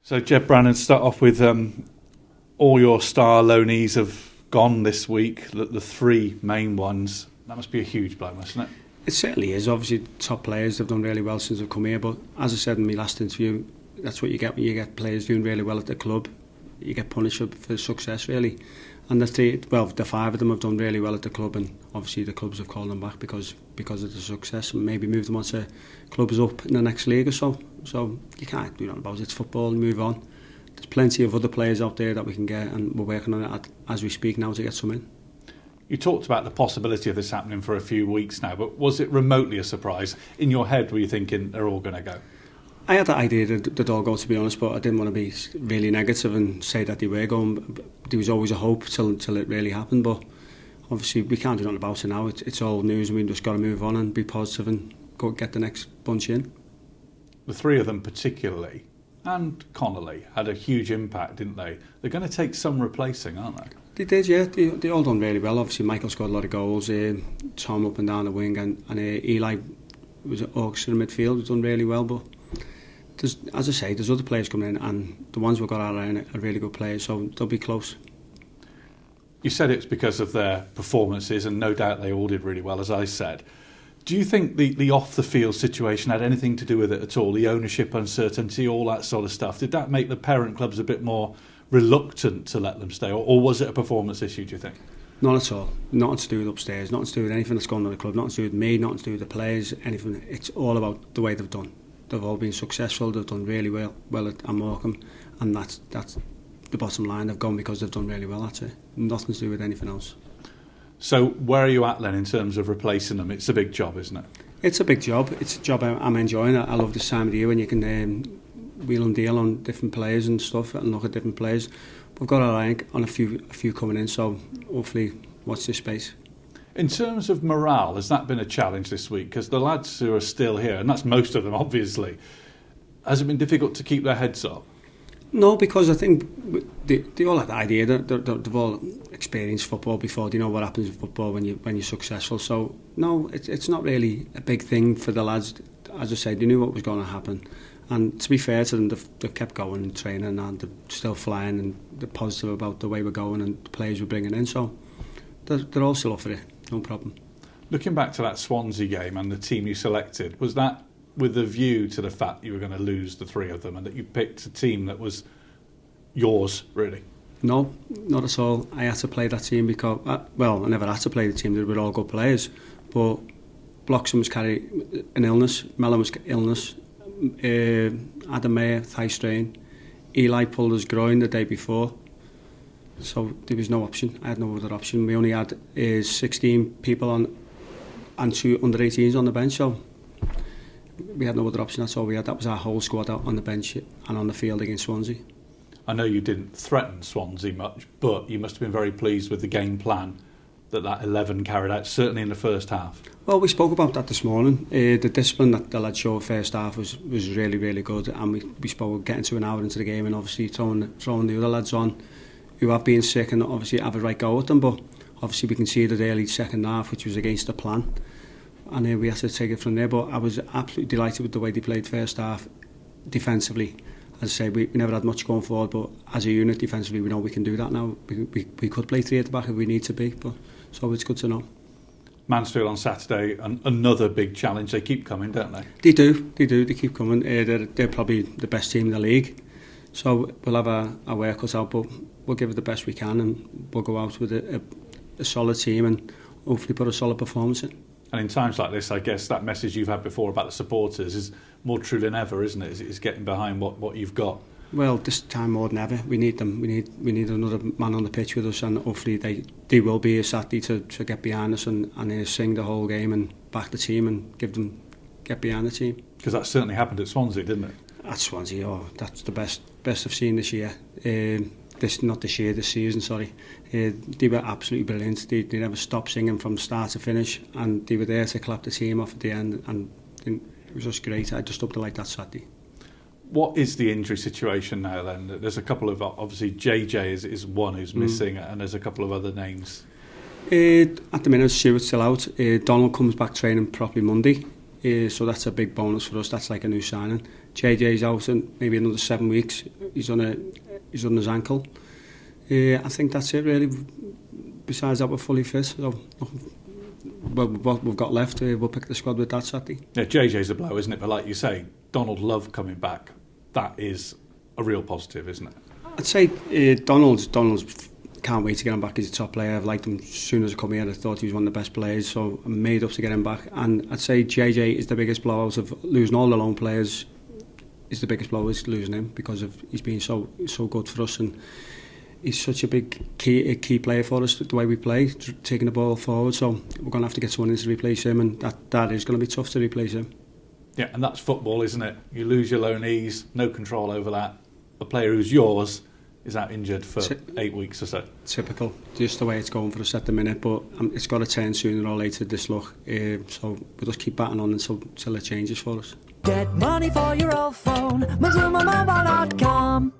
So, Ged Brannan, start off with all your star loanees have gone this week, the three main ones. That must be a huge blow, mustn't it? It certainly is. Obviously, top players have done really well since they've come here. But as I said in my last interview, that's what you get when you get players doing really well at the club. You get punished for success, really. And the five of them have done really well at the club, and obviously the clubs have called them back because of the success, and maybe moved them on to clubs up in the next league or so. So you can't do nothing about it. It's football, and move on. There's plenty of other players out there that we can get, and we're working on it as we speak now to get some in. You talked about the possibility of this happening for a few weeks now, but was it remotely a surprise? In your head, were you thinking they're all going to go? I had that idea that they'd all go, to be honest, but I didn't want to be really negative and say that they were going. There was always a hope till it really happened, but obviously we can't do nothing about it now. It's all news, and we've just got to move on and be positive and go get the next bunch in. The three of them particularly, and Connolly, had a huge impact, didn't they? They're going to take some replacing, aren't they? They did, yeah. They all done really well. Obviously Michael scored a lot of goals, Tom up and down the wing, and Eli was at orchestra in midfield, he's done really well, but as I say, there's other players coming in, and the ones we've got out are really good players, so they'll be close. You said it's because of their performances, and no doubt they all did really well, as I said. Do you think the off-the-field situation had anything to do with it at all? The ownership uncertainty, all that sort of stuff. Did that make the parent clubs a bit more reluctant to let them stay, or was it a performance issue, do you think? Not at all. Nothing to do with upstairs, nothing to do with anything that's gone on the club, nothing to do with me, nothing to do with the players, anything. It's all about the way they've done. They've all been successful, they've done really well at Morecambe, and that's the bottom line. They've gone because they've done really well, that's it. Nothing to do with anything else. So where are you at then in terms of replacing them? It's a big job, isn't it? It's a big job. It's a job I'm enjoying. I love this time of the year when you can wheel and deal on different players and stuff and look at different players. We've got our eye on a few coming in, so hopefully watch this space. In terms of morale, has that been a challenge this week? Because the lads who are still here, and that's most of them obviously, has it been difficult to keep their heads up? No, because I think they all had the idea that they've all experienced football before. They know what happens in football when you're successful. So no, it's not really a big thing for the lads. As I said, they knew what was going to happen. And to be fair to them, they've kept going and training, and they're still flying, and they're positive about the way we're going and the players we're bringing in. So they're all still up for it, no problem. Looking back to that Swansea game and the team you selected, was that with a view to the fact you were going to lose the three of them and that you picked a team that was yours, really? No, not at all. I had to play that team because, I never had to play the team. They were all good players. But Bloxham was carrying an illness, Mellon was illness, Adam Mayer, thigh strain, Eli pulled his groin the day before. So there was no option. I had no other option. We only had 16 people on and 2 under-18s on the bench, so we had no other option. That's all we had. That was our whole squad out on the bench and on the field against Swansea. I know you didn't threaten Swansea much, but you must have been very pleased with the game plan that 11 carried out, certainly in the first half. Well, we spoke about that this morning. The discipline that the lads showed first half was really, really good, and we spoke about getting to an hour into the game and obviously throwing the other lads on who have been sick and obviously have a right go at them, but obviously we conceded early second half, which was against the plan, and we had to take it from there. But I was absolutely delighted with the way they played first half defensively. As I say, we never had much going forward, but as a unit defensively we know we can do that now. We could play 3 at the back if we need to be, but so it's good to know. Mansfield on Saturday, another big challenge. They keep coming, don't they? They do. They keep coming. They're probably the best team in the league. So we'll have our work cut out, but we'll give it the best we can, and we'll go out with a solid team and hopefully put a solid performance in. And in times like this, I guess that message you've had before about the supporters is more true than ever, isn't it? It's getting behind what you've got. Well, this time more than ever, we need them. We need another man on the pitch with us, and hopefully they will be here Saturday to get behind us and sing the whole game and back the team and get behind the team. Because that certainly happened at Swansea, didn't it? At Swansea, that's the best I've seen this year. This season, sorry. They were absolutely brilliant. They never stopped singing from start to finish, and they were there to clap the team off at the end, and it was just great. I just hope to like that Saturday. What is the injury situation now then? There's a couple of, obviously JJ is one who's missing, and there's a couple of other names. At the minute, Stewart's still out. Donald comes back training properly Monday, so that's a big bonus for us. That's like a new signing. JJ's out in maybe another 7 weeks. he's done his ankle. I think that's it really. Besides that, we're fully fit. So what we've got left, we'll pick the squad with that Saturday. Yeah, JJ's a blow, isn't it? But like you say, Donald Love coming back, that is a real positive, isn't it? I'd say Donald's can't wait to get him back as a top player. I've liked him as soon as I come here. I thought he was one of the best players, so I'm made up to get him back. And I'd say JJ is the biggest blowout of losing all the lone players. Is the biggest blow is losing him because of he's been so good for us, and he's such a big key player for us, the way we play, taking the ball forward. So we're going to have to get someone in to replace him, and that is going to be tough to replace him. Yeah, and that's football, isn't it? You lose your loanees, no control over that. A player who's yours is out injured for 8 weeks or so. Typical, just the way it's going for us at the minute, but it's got to turn sooner or later, this luck. So we'll just keep batting on until it changes for us. Get money for your old phone, MazumaMobile.com.